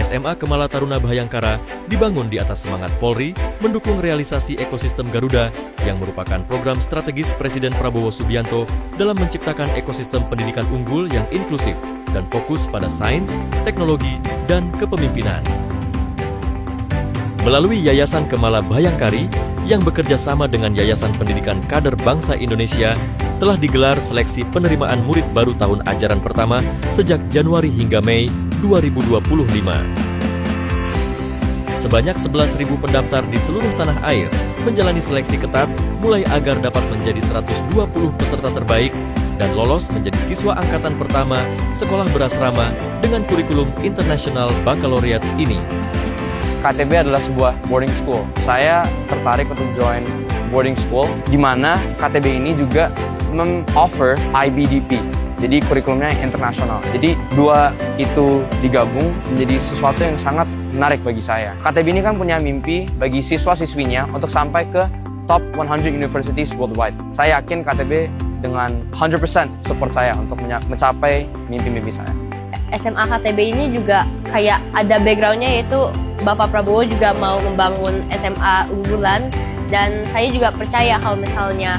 SMA Kemala Taruna Bhayangkara dibangun di atas semangat Polri mendukung realisasi ekosistem Garuda yang merupakan program strategis Presiden Prabowo Subianto dalam menciptakan ekosistem pendidikan unggul yang inklusif dan fokus pada sains, teknologi, dan kepemimpinan. Melalui Yayasan Kemala Bhayangkari yang bekerja sama dengan Yayasan Pendidikan Kader Bangsa Indonesia telah digelar seleksi penerimaan murid baru tahun ajaran pertama sejak Januari hingga Mei 2025. Sebanyak 11.000 pendaftar di seluruh tanah air menjalani seleksi ketat mulai agar dapat menjadi 120 peserta terbaik dan lolos menjadi siswa angkatan pertama sekolah berasrama dengan kurikulum internasional baccalaureate ini. KTB adalah sebuah boarding school. Saya tertarik untuk join boarding school, di mana KTB ini juga mem-offer IBDP, jadi kurikulumnya internasional. Jadi dua itu digabung menjadi sesuatu yang sangat menarik bagi saya. KTB ini kan punya mimpi bagi siswa-siswinya untuk sampai ke top 100 universities worldwide. Saya yakin KTB dengan 100% support saya untuk mencapai mimpi-mimpi saya. SMA KTB ini juga kayak ada background-nya, yaitu Bapak Prabowo juga mau membangun SMA unggulan, dan saya juga percaya kalau misalnya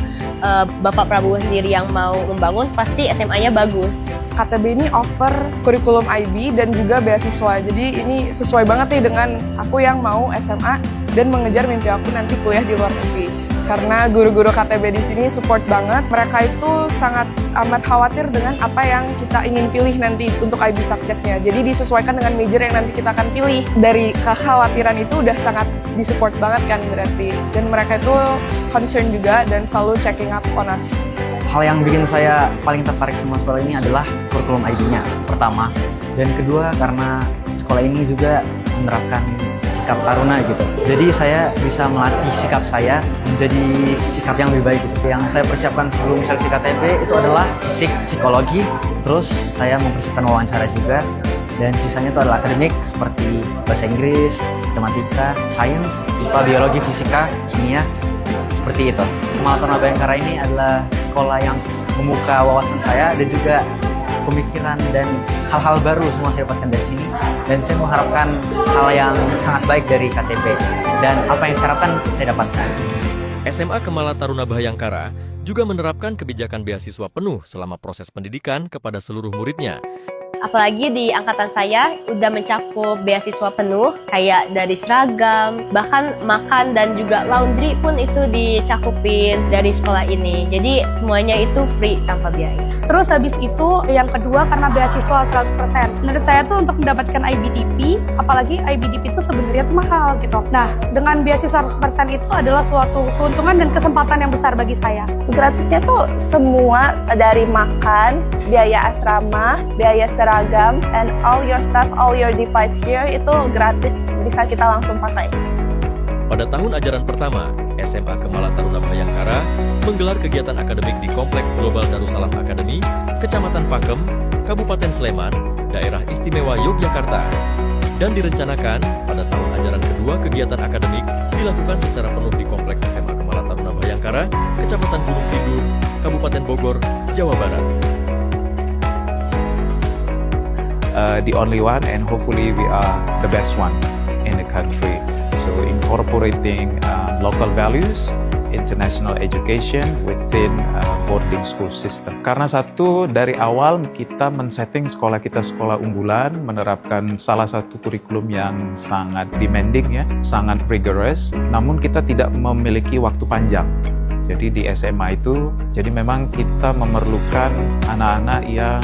Bapak Prabowo sendiri yang mau membangun, pasti SMA-nya bagus. KTB ini offer kurikulum IB dan juga beasiswa, jadi ini sesuai banget nih dengan aku yang mau SMA dan mengejar mimpi aku nanti kuliah di luar negeri. Karena guru-guru KTB di sini support banget, mereka itu sangat amat khawatir dengan apa yang kita ingin pilih nanti untuk IB subjeknya. Jadi disesuaikan dengan major yang nanti kita akan pilih. Dari kekhawatiran itu udah sangat disupport banget kan berarti. Dan mereka itu concern juga dan selalu checking up on us. Hal yang bikin saya paling tertarik sama sekolah ini adalah kurikulum IB-nya, pertama. Dan kedua, karena sekolah ini juga menerapkan sikap taruna gitu. Jadi saya bisa melatih sikap saya menjadi sikap yang lebih baik gitu. Yang saya persiapkan sebelum seleksi KTB itu adalah fisik, psikologi, terus saya mempersiapkan wawancara juga. Dan sisanya itu adalah akademik seperti bahasa Inggris, matematika, sains, IPA, biologi, fisika, kimia, seperti itu. Kemala Taruna Bhayangkara ini adalah sekolah yang membuka wawasan saya dan juga pemikiran dan hal-hal baru semua saya dapatkan dari sini, dan saya mengharapkan hal yang sangat baik dari KTB, dan apa yang saya harapkan saya dapatkan. SMA Kemala Taruna Bhayangkara juga menerapkan kebijakan beasiswa penuh selama proses pendidikan kepada seluruh muridnya. Apalagi di angkatan saya udah mencakup beasiswa penuh, kayak dari seragam, bahkan makan dan juga laundry pun itu dicakupin dari sekolah ini. Jadi semuanya itu free tanpa biaya. Terus habis itu yang kedua, karena beasiswa 100%. Menurut saya tuh untuk mendapatkan IBDP, apalagi IBDP itu sebenarnya tuh mahal gitu. Nah, dengan beasiswa 100% itu adalah suatu keuntungan dan kesempatan yang besar bagi saya. Gratisnya tuh semua, dari makan, biaya asrama, biaya seragam, and all your stuff, all your device here itu gratis, bisa kita langsung pakai. Pada tahun ajaran pertama, SMA Kemala Taruna Bhayangkara menggelar kegiatan akademik di Kompleks Global Darussalam Academy, Kecamatan Pakem, Kabupaten Sleman, Daerah Istimewa Yogyakarta. Dan direncanakan pada tahun ajaran kedua kegiatan akademik dilakukan secara penuh di Kompleks SMA Kemala Taruna Bhayangkara, Kecamatan Gunung Sindur, Kabupaten Bogor, Jawa Barat. The only one, and hopefully we are the best one in the country. So incorporating local values, international education within boarding school system. Karena satu, dari awal kita men-setting sekolah kita sekolah unggulan, menerapkan salah satu kurikulum yang sangat demanding ya, sangat rigorous, namun kita tidak memiliki waktu panjang. Jadi di SMA itu, jadi memang kita memerlukan anak-anak yang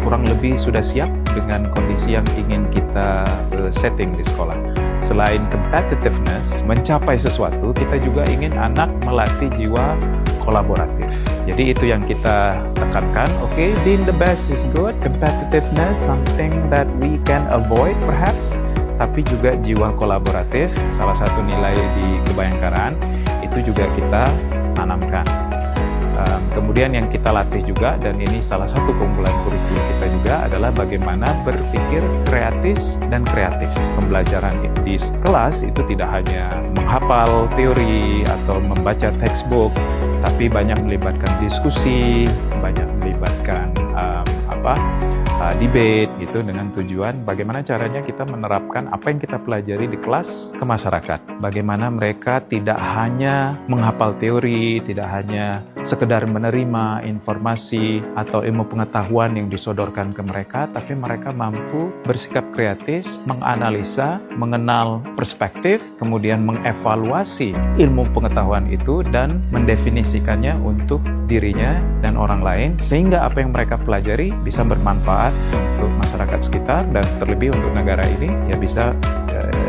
kurang lebih sudah siap dengan kondisi yang ingin kita setting di sekolah. Selain competitiveness, mencapai sesuatu, kita juga ingin anak melatih jiwa kolaboratif. Jadi itu yang kita tekankan. Okay, being the best is good, competitiveness something that we can avoid perhaps, tapi juga jiwa kolaboratif, salah satu nilai di Kebhayangkaraan, itu juga kita tanamkan. Kemudian yang kita latih juga, dan ini salah satu keunggulan kurikulum kita juga, adalah bagaimana berpikir kreatif dan kreatif. Pembelajaran di kelas itu tidak hanya menghafal teori atau membaca textbook, tapi banyak melibatkan diskusi, banyak melibatkan debate gitu dengan tujuan bagaimana caranya kita menerapkan apa yang kita pelajari di kelas ke masyarakat. Bagaimana mereka tidak hanya menghafal teori, tidak hanya sekedar menerima informasi atau ilmu pengetahuan yang disodorkan ke mereka, tapi mereka mampu bersikap kritis, menganalisa, mengenal perspektif, kemudian mengevaluasi ilmu pengetahuan itu dan mendefinisikannya untuk dirinya dan orang lain, sehingga apa yang mereka pelajari bisa bermanfaat untuk masyarakat sekitar dan terlebih untuk negara ini ya bisa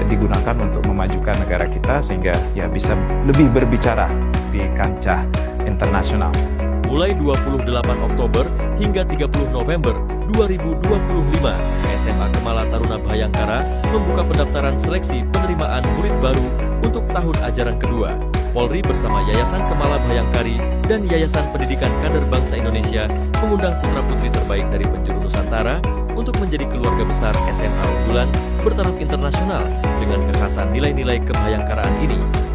digunakan untuk memajukan negara kita sehingga ya bisa lebih berbicara di kancah internasional. Mulai 28 Oktober hingga 30 November 2025, SMA Kemala Taruna Bhayangkara membuka pendaftaran seleksi penerimaan murid baru untuk tahun ajaran kedua. Polri bersama Yayasan Kemala Bhayangkari dan Yayasan Pendidikan Kader Bangsa Indonesia mengundang putra-putri terbaik dari penjuru Nusantara untuk menjadi keluarga besar SMA unggulan bertaraf internasional dengan kekhasan nilai-nilai kebhayangkaraan ini.